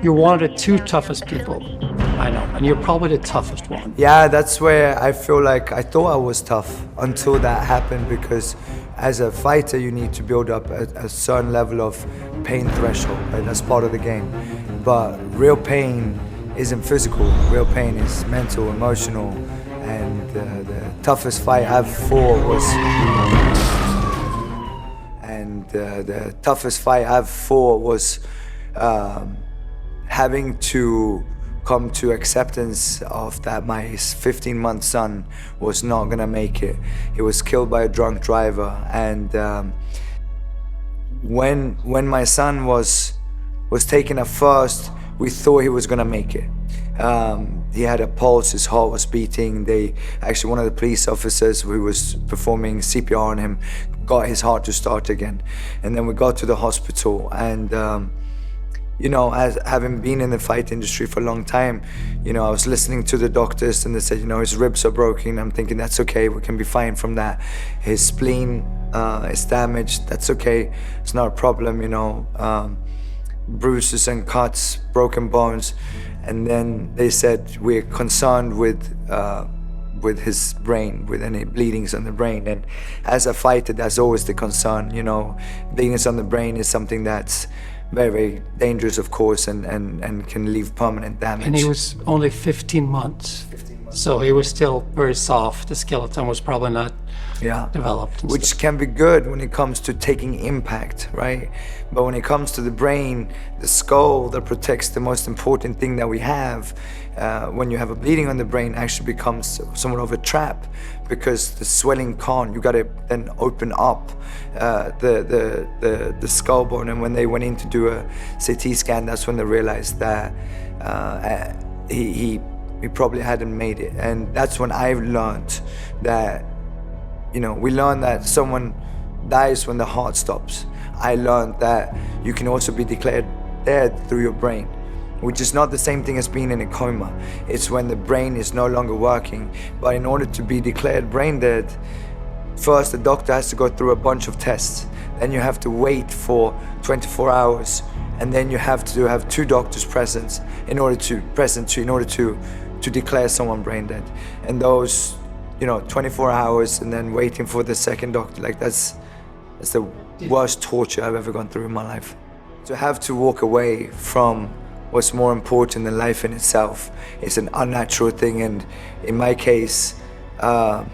You're one of the two toughest people I know, and you're probably the toughest one. Yeah, that's where I feel like I thought I was tough until that happened, because as a fighter you need to build up a certain level of pain threshold, right? That's part of the game. But real pain isn't physical, real pain is mental, emotional, and the toughest fight I've fought was having to come to acceptance of that my 15-month son was not gonna make it. He was killed by a drunk driver, and when my son was taken at first, we thought he was gonna make it. He had a pulse, his heart was beating. One of the police officers who was performing CPR on him got his heart to start again. And then we got to the hospital, and as having been in the fight industry for a long time, I was listening to the doctors, and they said, his ribs are broken. I'm thinking, that's okay, we can be fine from that. His spleen is damaged, that's okay, it's not a problem, bruises and cuts, broken bones. And then they said, we're concerned with his brain, with any bleedings on the brain. And as a fighter, that's always the concern, bleedings on the brain is something that's very, very dangerous, of course, and can leave permanent damage. And he was only 15 months. So he was still very soft. The skeleton was probably not developed. Which can be good when it comes to taking impact, right? But when it comes to the brain, the skull that protects the most important thing that we have, when you have a bleeding on the brain, actually becomes somewhat of a trap, because the swelling can't. You got to then open up the skull bone. And when they went in to do a CT scan, that's when they realized that he probably hadn't made it. And that's when I learned that, we learned that someone dies when the heart stops. I learned that you can also be declared dead through your brain, which is not the same thing as being in a coma. It's when the brain is no longer working. But in order to be declared brain dead, first the doctor has to go through a bunch of tests. Then you have to wait for 24 hours. And then you have to have two doctors present in order to declare someone brain dead. And those 24 hours and then waiting for the second doctor, that's the worst torture I've ever gone through in my life. To have to walk away from what's more important than life in itself is an unnatural thing. And in my case, having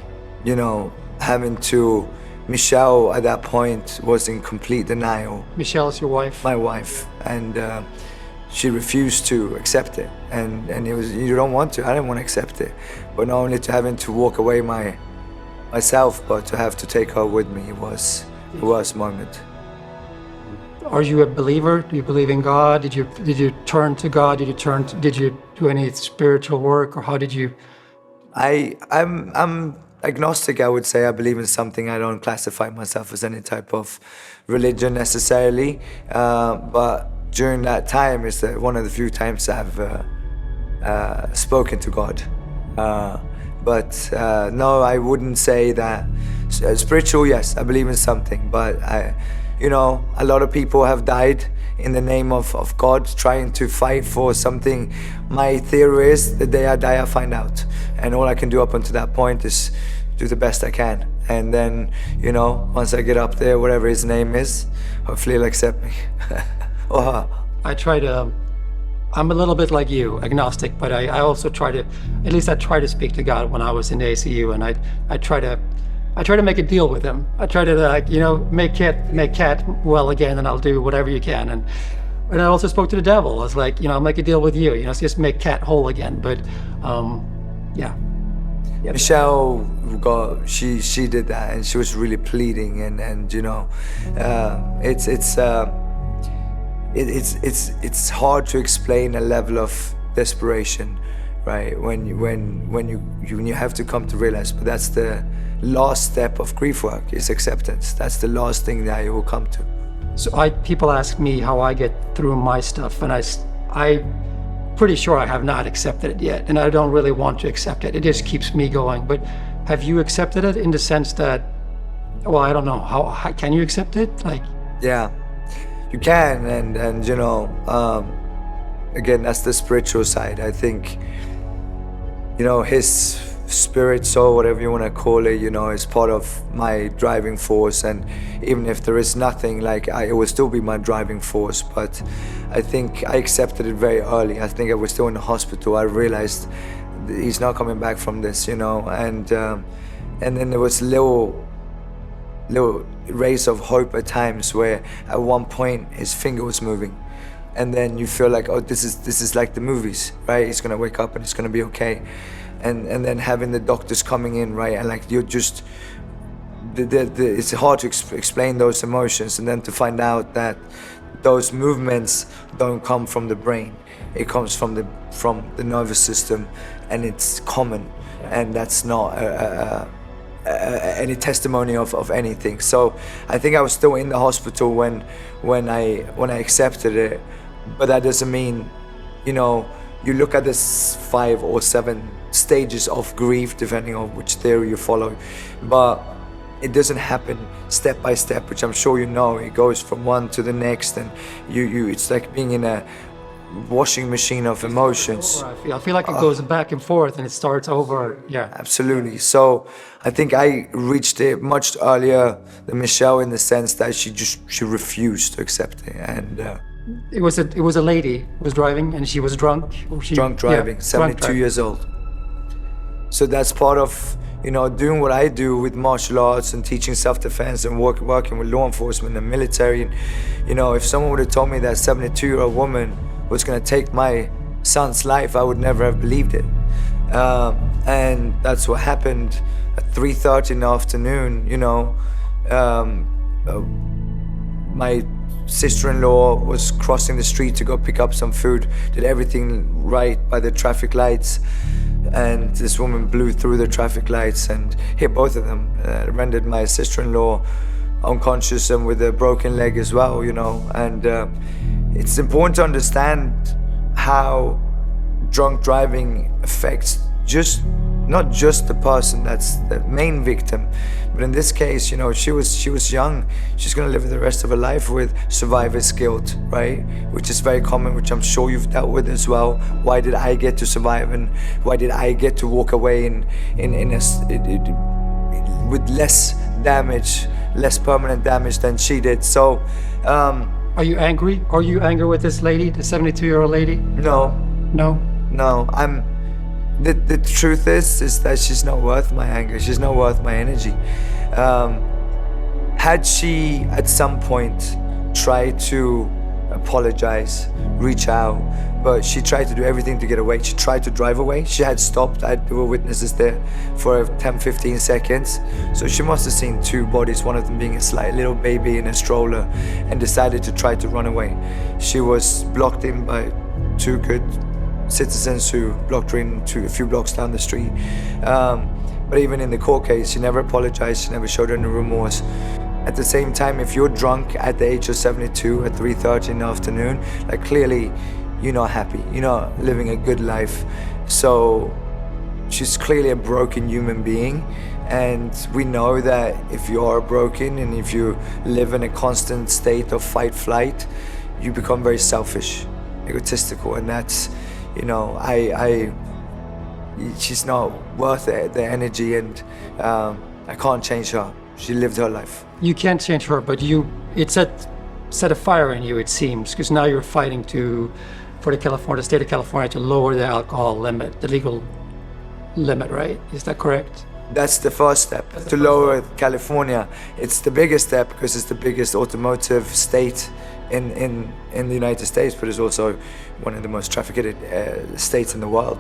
to, Michelle at that point was in complete denial. Michelle is your wife? My wife. And she refused to accept it. And it was, you don't want to, I didn't want to accept it. But not only to having to walk away myself, but to have to take her with me was the worst moment. Are you a believer? Do you believe in God? Did you turn to God? Did you do any spiritual work, or how did you? I'm agnostic, I would say. I believe in something. I don't classify myself as any type of religion necessarily. But during that time, it's one of the few times I've spoken to God. But no, I wouldn't say that. Spiritual, yes, I believe in something, but a lot of people have died in the name of God, trying to fight for something. My theory is the day I die, I find out. And all I can do up until that point is do the best I can. And then, once I get up there, whatever his name is, hopefully he'll accept me. Or her. I'm a little bit like you, agnostic, but I also try to speak to God when I was in the ACU, and I try to make a deal with him. I try to make Cat well again, and I'll do whatever you can. And I also spoke to the devil. I was like, I'll make a deal with you. Just make Cat whole again. But yeah. Michelle she did that, and she was really pleading, and it's hard to explain a level of desperation, right? When you have to come to realize, but that's the last step of grief work, is acceptance. That's the last thing that you will come to. So people ask me how I get through my stuff, and I'm pretty sure I have not accepted it yet, and I don't really want to accept it. It just keeps me going. But have you accepted it in the sense that, well, I don't know, how can you accept it? Yeah, you can, and again, that's the spiritual side. I think, his spirit, soul, whatever you want to call it, is part of my driving force. And even if there is nothing, it will still be my driving force. But I think I accepted it very early. I think I was still in the hospital. I realized he's not coming back from this, and then there was little rays of hope at times where at one point his finger was moving, and then you feel like, oh, this is like the movies, right? He's gonna wake up and it's gonna be okay. And then having the doctors coming in, right, and you're just it's hard to explain those emotions, and then to find out that those movements don't come from the brain, it comes from the nervous system, and it's common, and that's not any testimony of anything. So I think I was still in the hospital when I accepted it, but that doesn't mean, you look at this 5 or 7 stages of grief, depending on which theory you follow, but it doesn't happen step by step, which I'm sure it goes from one to the next, and you it's like being in a washing machine of emotions. I feel like it goes back and forth and it starts over. Yeah, absolutely. So I think I reached it much earlier than Michelle, in the sense that she refused to accept it. And it was a lady who was driving, and she was drunk. Drunk driving, yeah, 72 drunk years old. So that's part of doing what I do with martial arts and teaching self-defense and working with law enforcement and military. And if someone would have told me that 72-year-old woman was going to take my son's life, I would never have believed it. And that's what happened at 3:30 in the afternoon. My sister-in-law was crossing the street to go pick up some food, did everything right by the traffic lights, and this woman blew through the traffic lights and hit both of them, rendered my sister-in-law unconscious and with a broken leg as well, and it's important to understand how drunk driving affects not just the person that's the main victim, but in this case, she was young. She's gonna live the rest of her life with survivor's guilt, right? Which is very common, which I'm sure you've dealt with as well. Why did I get to survive, and why did I get to walk away with less damage, less permanent damage than she did? So, are you angry? Are you angry with this lady, the 72-year-old lady? No. No. The truth is that she's not worth my anger. She's not worth my energy. Had she at some point tried to apologize, reach out, but she tried to do everything to get away. She tried to drive away. She had stopped. There were witnesses there for 10-15 seconds. So she must have seen 2 bodies, one of them being a slight little baby in a stroller, and decided to try to run away. She was blocked in by 2 good citizens who blocked her in a few blocks down the street. But even in the court case, she never apologized, she never showed any remorse. At the same time, if you're drunk at the age of 72 at 3:30 in the afternoon, clearly you're not happy, you're not living a good life. So she's clearly a broken human being, and we know that if you are broken and if you live in a constant state of fight-flight, you become very selfish, egotistical, and that's, she's not worth the energy, and I can't change her. She lived her life. You can't change her, but it set a fire in you, it seems, because now you're fighting for the state of California to lower the alcohol limit, the legal limit, right? Is that correct? That's the first step, to lower California. It's the biggest step because it's the biggest automotive state in the United States, but it's also one of the most trafficked states in the world.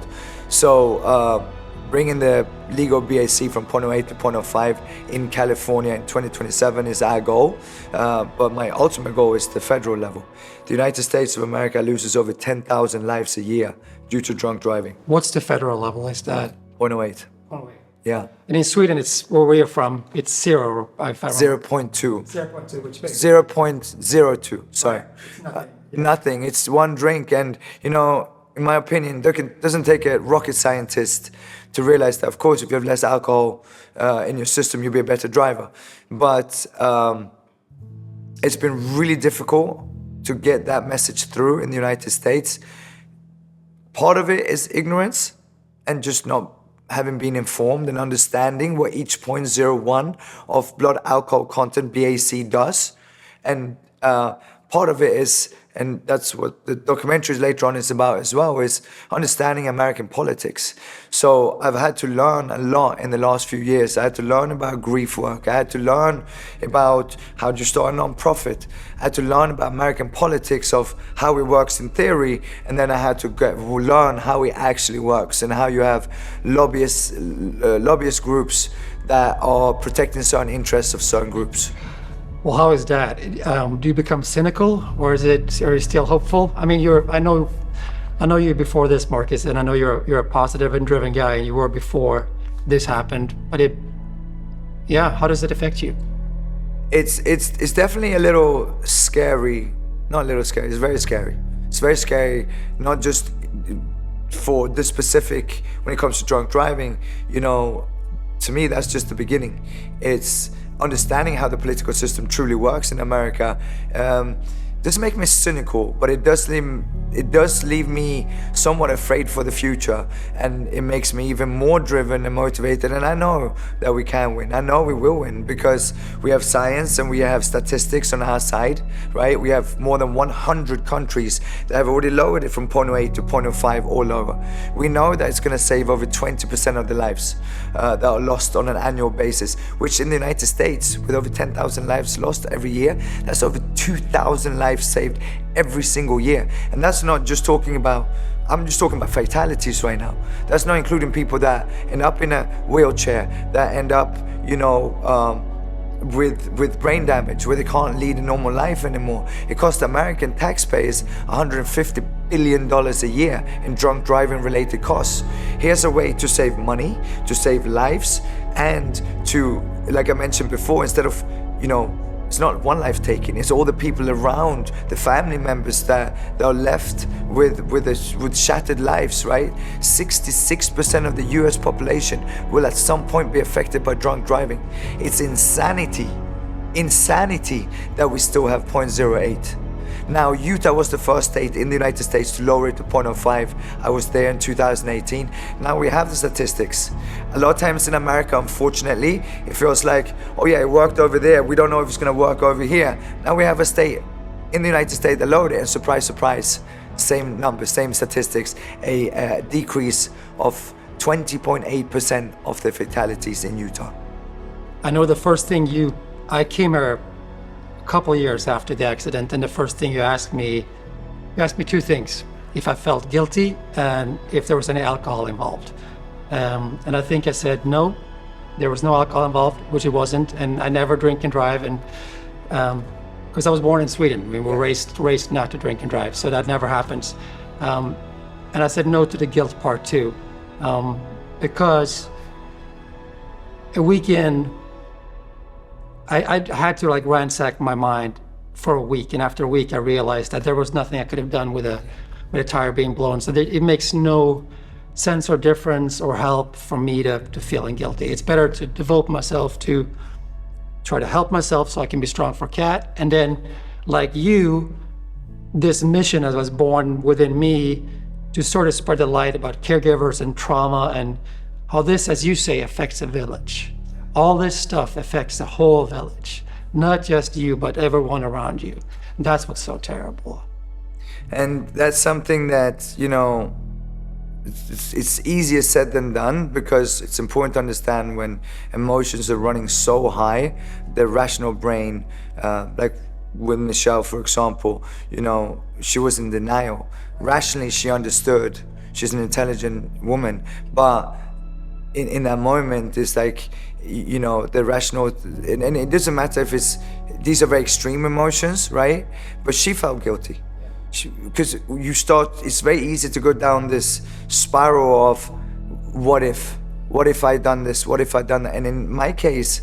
So bringing the legal BAC from 0.08 to 0.05 in California in 2027 is our goal, but my ultimate goal is the federal level. The United States of America loses over 10,000 lives a year due to drunk driving. What's the federal level? Is that 0.08? 0.08. Yeah. And in Sweden, it's where we're from, it's 0. 0.2. 0.2, which makes 0.02. Sorry. It's nothing. Nothing. It's one drink, and in my opinion, it doesn't take a rocket scientist to realize that, of course, if you have less alcohol in your system, you'll be a better driver. But it's been really difficult to get that message through in the United States. part of it is ignorance and just not having been informed and understanding what each 0.01 of blood alcohol content, BAC, does. And part of it is, and that's what the documentary later on is about as well, is understanding American politics. So I've had to learn a lot in the last few years. I had to learn about grief work. I had to learn about how to start a non-profit. I had to learn about American politics of how it works in theory, and then I had to learn how it actually works and how you have lobbyist groups that are protecting certain interests of certain groups. Well, how is that? Do you become cynical, or are you still hopeful? I mean, I know you before this, Marcus, and I know you're a positive and driven guy, and you were before this happened. But how does it affect you? It's definitely a little scary. Not a little scary. It's very scary. It's very scary, not just for the specific when it comes to drunk driving. You know, to me, that's just the beginning. It's understanding how the political system truly works in America. Doesn't make me cynical, but it does leave me somewhat afraid for the future, and it makes me even more driven and motivated. And I know that we can win. I know we will win because we have science and we have statistics on our side, right? We have more than 100 countries that have already lowered it from 0.08 to 0.05 or lower. We know that it's going to save over 20% of the lives that are lost on an annual basis, which in the United States, with over 10,000 lives lost every year, that's over 2,000 lives saved every single year. And that's not just talking about, I'm just talking about fatalities right now. That's not including people that end up in a wheelchair, that end up, with brain damage, where they can't lead a normal life anymore. It costs American taxpayers $150 billion a year in drunk driving related costs. Here's a way to save money, to save lives, and to, like I mentioned before, instead of, it's not one life taken, it's all the people around, the family members that are left with shattered lives, right? 66% of the US population will at some point be affected by drunk driving. It's insanity that we still have 0.08. Now, Utah was the first state in the United States to lower it to 0.05. I was there in 2018. Now we have the statistics. A lot of times in America, unfortunately, it feels like, oh yeah, it worked over there. We don't know if it's going to work over here. Now we have a state in the United States that lowered it, and surprise, surprise, same numbers, same statistics, a decrease of 20.8% of the fatalities in Utah. I know the first thing I came here couple years after the accident, and the first thing you asked me two things: if I felt guilty and if there was any alcohol involved. And I think I said no, there was no alcohol involved, which it wasn't, and I never drink and drive, and because I was born in Sweden, we were raised not to drink and drive, so that never happens. And I said no to the guilt part too, because a weekend I had to ransack my mind for a week, and after a week I realized that there was nothing I could have done with a tire being blown. So it makes no sense or difference or help for me to feeling guilty. It's better to devote myself to try to help myself so I can be strong for Kat. And then, like you, this mission that was born within me to sort of spread the light about caregivers and trauma and how this, as you say, affects a village. All this stuff affects the whole village, not just you, but everyone around you. That's what's so terrible. And that's something that, it's easier said than done, because it's important to understand when emotions are running so high, the rational brain, like with Michelle, for example, she was in denial. Rationally, she understood. She's an intelligent woman, but in that moment, it's like, the rational, and it doesn't matter if these are very extreme emotions, right? But she felt guilty. Because it's very easy to go down this spiral of what if I done this, what if I done that? And in my case,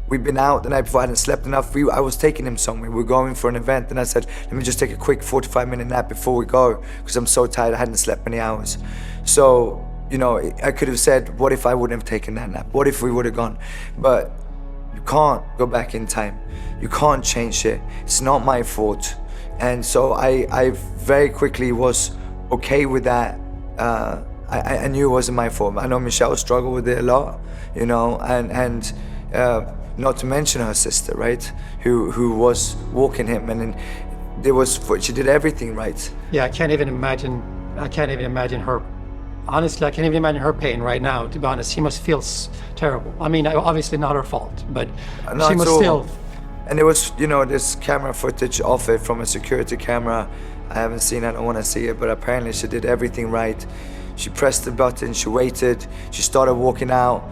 we'd been out the night before, I hadn't slept enough. I was taking him somewhere, we were going for an event, and I said, let me just take a quick 45-minute nap before we go, because I'm so tired, I hadn't slept many hours. So, I could have said, what if I wouldn't have taken that nap? What if we would have gone? But you can't go back in time. You can't change it. It's not my fault. And so I very quickly was okay with that. I knew it wasn't my fault. I know Michelle struggled with it a lot, you know, and not to mention her sister, right, who was walking him, and then she did everything right. Yeah, I can't even imagine her. Honestly, I can't even imagine her pain right now, to be honest. She must feel terrible. I mean, obviously not her fault, but she must still. And there was, you know, this camera footage of it from a security camera. I haven't seen it, I don't want to see it, but apparently she did everything right. She pressed the button, she waited, she started walking out.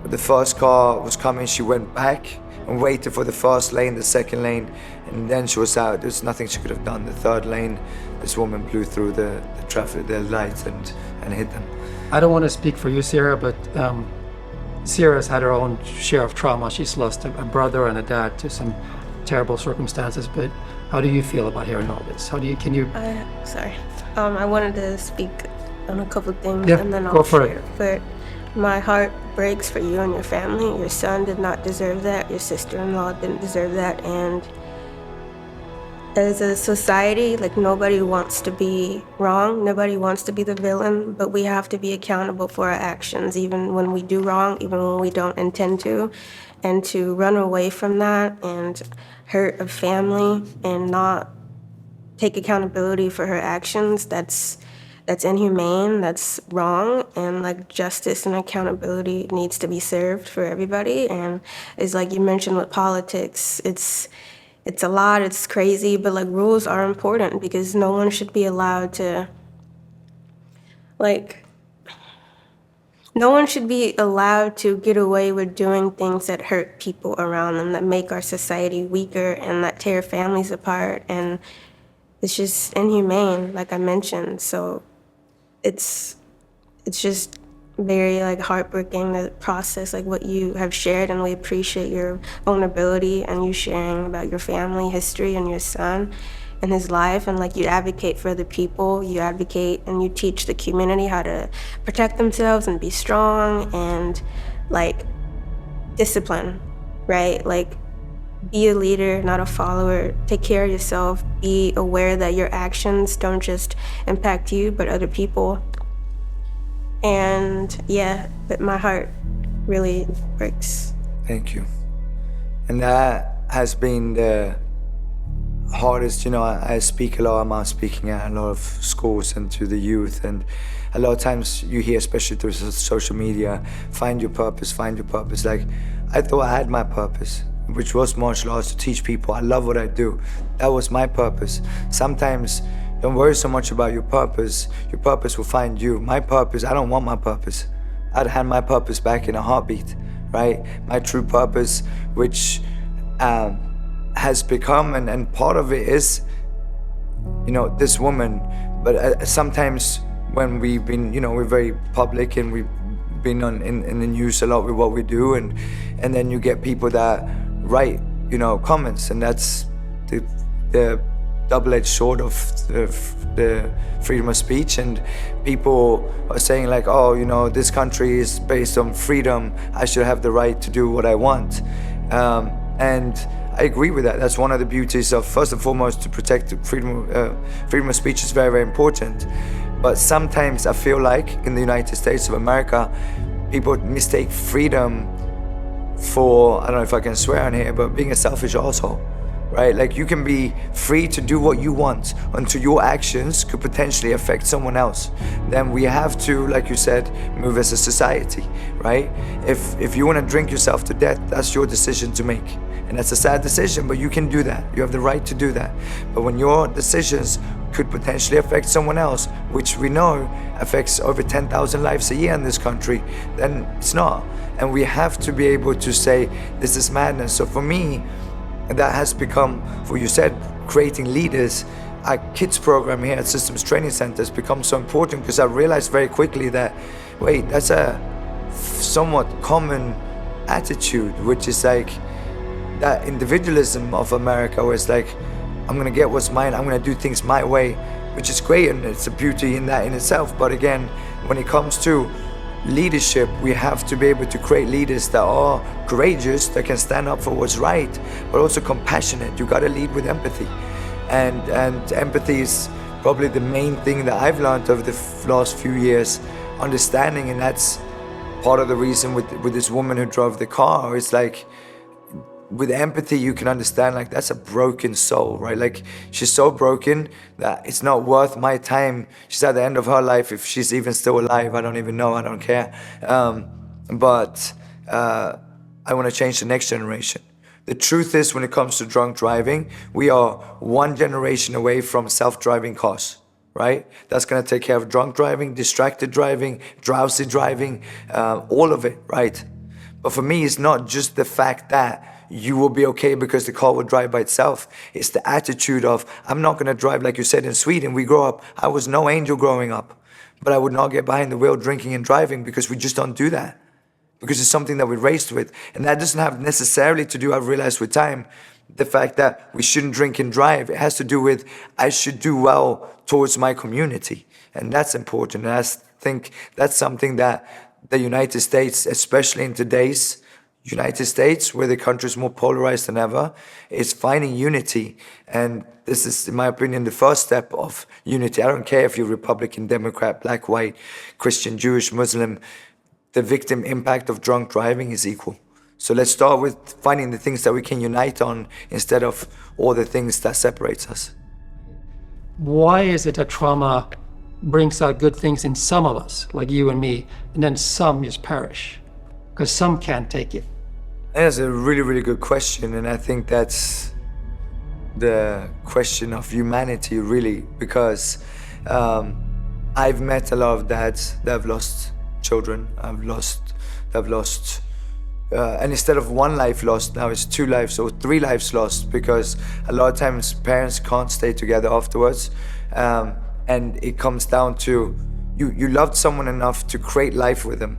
The first car was coming, she went back and waited for the first lane, the second lane, and then she was out. There's nothing she could have done. The third lane, this woman blew through the traffic, the lights, and hit them. I don't want to speak for you, Sierra, but Sierra's had her own share of trauma. She's lost a brother and a dad to some terrible circumstances, but how do you feel about hearing all this? Sorry. I wanted to speak on a couple things, yeah, and then I'll share. But my heart breaks for you and your family. Your son did not deserve that. Your sister-in-law didn't deserve that. And as a society, like, nobody wants to be wrong. Nobody wants to be the villain, but we have to be accountable for our actions, even when we do wrong, even when we don't intend to. And to run away from that and hurt a family and not take accountability for her actions, that's inhumane, that's wrong, and like justice and accountability needs to be served for everybody. And it's like you mentioned with politics, it's a lot, it's crazy, but like rules are important because no one should be allowed to, no one should be allowed to get away with doing things that hurt people around them, that make our society weaker and that tear families apart. And it's just inhumane, like I mentioned. So it's just very like heartbreaking, the process, like what you have shared, and we appreciate your vulnerability and you sharing about your family history and your son and his life. And like, you advocate for the people, you advocate and you teach the community how to protect themselves and be strong and like discipline, right? Like, be a leader, not a follower. Take care of yourself. Be aware that your actions don't just impact you, but other people. And yeah, but my heart really breaks. Thank you. And that has been the hardest, you know, I speak a lot, I'm speaking at a lot of schools and to the youth, and a lot of times you hear, especially through social media, find your purpose. Like, I thought I had my purpose, which was martial arts, to teach people. I love what I do. That was my purpose. Sometimes don't worry so much about your purpose will find you. My purpose, I don't want my purpose. I'd hand my purpose back in a heartbeat, right? My true purpose, which has become, and part of it is, you know, this woman. But sometimes when we've been, you know, we're very public and we've been in the news a lot with what we do, and then you get people that write, you know, comments, and that's the double-edged sword of the freedom of speech. And people are saying like, oh, you know, this country is based on freedom, I should have the right to do what I want. And I agree with that. That's one of the beauties of, first and foremost, to protect the freedom of speech is very, very important. But sometimes I feel like in the United States of America, people mistake freedom for, I don't know if I can swear on here, but being a selfish asshole, right? Like, you can be free to do what you want until your actions could potentially affect someone else. Then we have to, like you said, move as a society, right? If you want to drink yourself to death, that's your decision to make. And that's a sad decision, but you can do that. You have the right to do that. But when your decisions could potentially affect someone else, which we know affects over 10,000 lives a year in this country, then it's not. And we have to be able to say, this is madness. So for me, that has become, for you said, creating leaders. Our kids program here at Systems Training Center has become so important because I realized very quickly that, wait, that's a somewhat common attitude, which is like that individualism of America, where it's like, I'm gonna get what's mine, I'm gonna do things my way, which is great, and it's a beauty in that in itself. But again, when it comes to leadership, we have to be able to create leaders that are courageous, that can stand up for what's right, but also compassionate. You gotta lead with empathy. And empathy is probably the main thing that I've learned over the last few years, understanding, and that's part of the reason with this woman who drove the car. It's like, with empathy, you can understand, like, that's a broken soul, right? Like, she's so broken that it's not worth my time. She's at the end of her life. If she's even still alive, I don't even know. I don't care. But I want to change the next generation. The truth is, when it comes to drunk driving, we are one generation away from self-driving cars, right? That's going to take care of drunk driving, distracted driving, drowsy driving, all of it, right? But for me, it's not just the fact that you will be okay because the car will drive by itself. It's the attitude of, I'm not going to drive, like you said, in Sweden. We grow up, I was no angel growing up, but I would not get behind the wheel drinking and driving, because we just don't do that. Because it's something that we're raised with. And that doesn't have necessarily to do, I've realized with time, the fact that we shouldn't drink and drive. It has to do with, I should do well towards my community. And that's important. And I think that's something that the United States, especially in today's United States, where the country is more polarized than ever, is finding unity. And this is, in my opinion, the first step of unity. I don't care if you're Republican, Democrat, black, white, Christian, Jewish, Muslim. The victim impact of drunk driving is equal. So let's start with finding the things that we can unite on instead of all the things that separates us. Why is it that trauma brings out good things in some of us, like you and me, and then some just perish? Because some can't take it. That's a really, really good question. And I think that's the question of humanity, really, because I've met a lot of dads that have lost children. I've lost, and instead of one life lost, now it's 2 lives or 3 lives lost, because a lot of times parents can't stay together afterwards. And it comes down to, you loved someone enough to create life with them,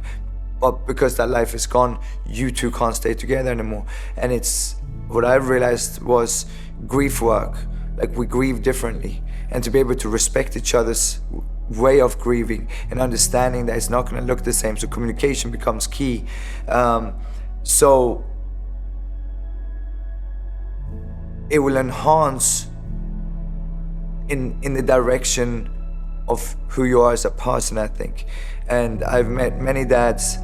but because that life is gone, you two can't stay together anymore. And it's, what I realized was grief work. Like, we grieve differently. And to be able to respect each other's way of grieving and understanding that it's not going to look the same. So communication becomes key. So it will enhance in the direction of who you are as a person, I think. And I've met many dads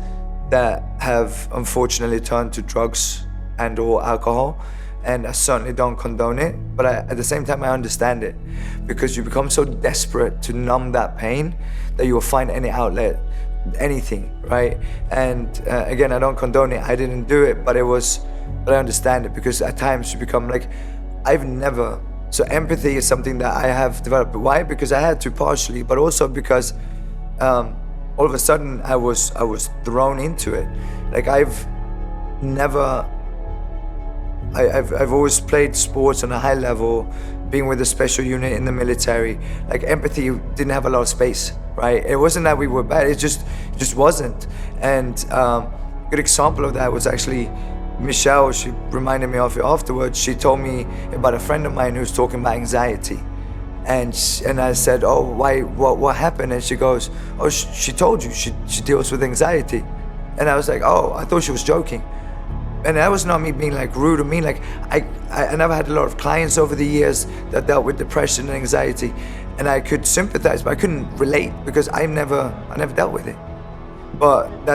that have unfortunately turned to drugs and or alcohol, and I certainly don't condone it, but at the same time I understand it, because you become so desperate to numb that pain that you will find any outlet, anything, right? And again, I don't condone it, I didn't do it, but I understand it, because at times you become like, so empathy is something that I have developed. Why? Because I had to, partially, but also because all of a sudden I was thrown into it. Like, I've always played sports on a high level, being with a special unit in the military. Like, empathy didn't have a lot of space, right? It wasn't that we were bad, it just wasn't. And a good example of that was actually Michelle. She reminded me of it afterwards. She told me about a friend of mine who's talking about anxiety. And I said, oh, why, what happened? And she goes, oh, she told you she deals with anxiety. And I was like, oh, I thought she was joking. And that was not me being like rude or mean. Like, I never had a lot of clients over the years that dealt with depression and anxiety, and I could sympathize, but I couldn't relate because I never dealt with it. But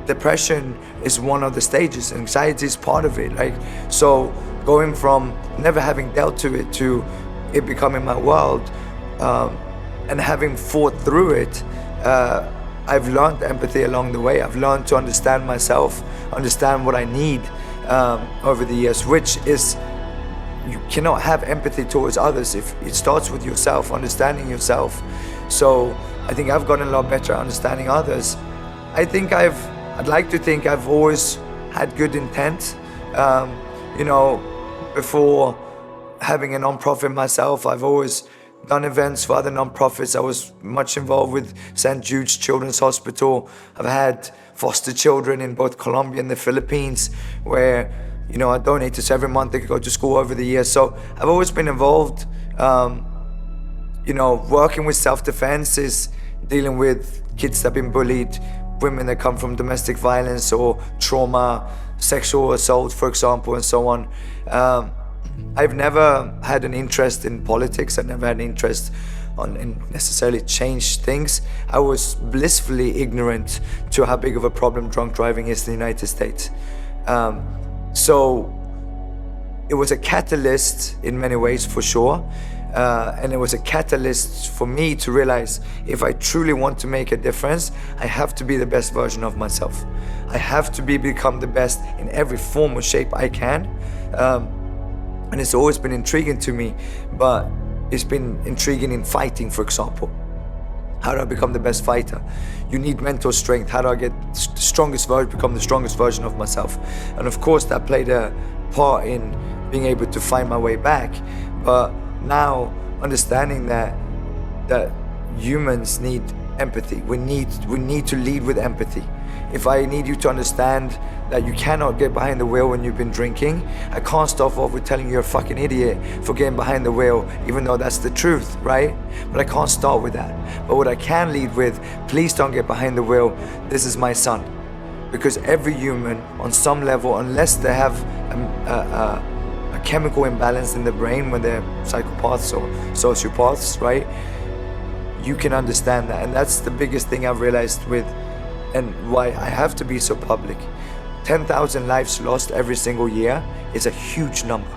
depression is one of the stages. Anxiety is part of it. Like, so going from never having dealt to it to it becoming my world, and having fought through it, I've learned empathy along the way. I've learned to understand myself, understand what I need over the years, which is, you cannot have empathy towards others if it starts with yourself, understanding yourself. So I think I've gotten a lot better at understanding others. I'd like to think I've always had good intent. Before having a non-profit myself, I've always done events for other non-profits. I was much involved with St. Jude's Children's Hospital. I've had foster children in both Colombia and the Philippines, where I donated, so every month they could go to school over the years. So I've always been involved. Working with self-defense is dealing with kids that have been bullied, women that come from domestic violence or trauma, sexual assault, for example, and so on. I've never had an interest in politics. I never had an interest and necessarily change things. I was blissfully ignorant to how big of a problem drunk driving is in the United States. So it was a catalyst in many ways, for sure. And it was a catalyst for me to realize, if I truly want to make a difference, I have to be the best version of myself. I have to become the best in every form or shape I can. And it's always been intriguing to me, but it's been intriguing in fighting, for example. How do I become the best fighter? You need mental strength. How do I get the strongest version, become the strongest version of myself? And of course, that played a part in being able to find my way back. But now, understanding that humans need empathy. We need to lead with empathy. If I need you to understand that you cannot get behind the wheel when you've been drinking, I can't start off with telling you you're a fucking idiot for getting behind the wheel, even though that's the truth, right? But I can't start with that. But what I can lead with, please don't get behind the wheel. This is my son. Because every human, on some level, unless they have a chemical imbalance in the brain when they're psychopaths or sociopaths, right? You can understand that. And that's the biggest thing I've realized with, and why I have to be so public. 10,000 lives lost every single year is a huge number.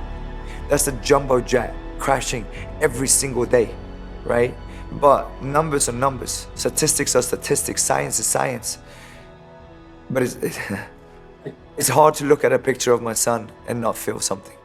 That's a jumbo jet crashing every single day, right? But numbers are numbers. Statistics are statistics. Science is science. But it's hard to look at a picture of my son and not feel something.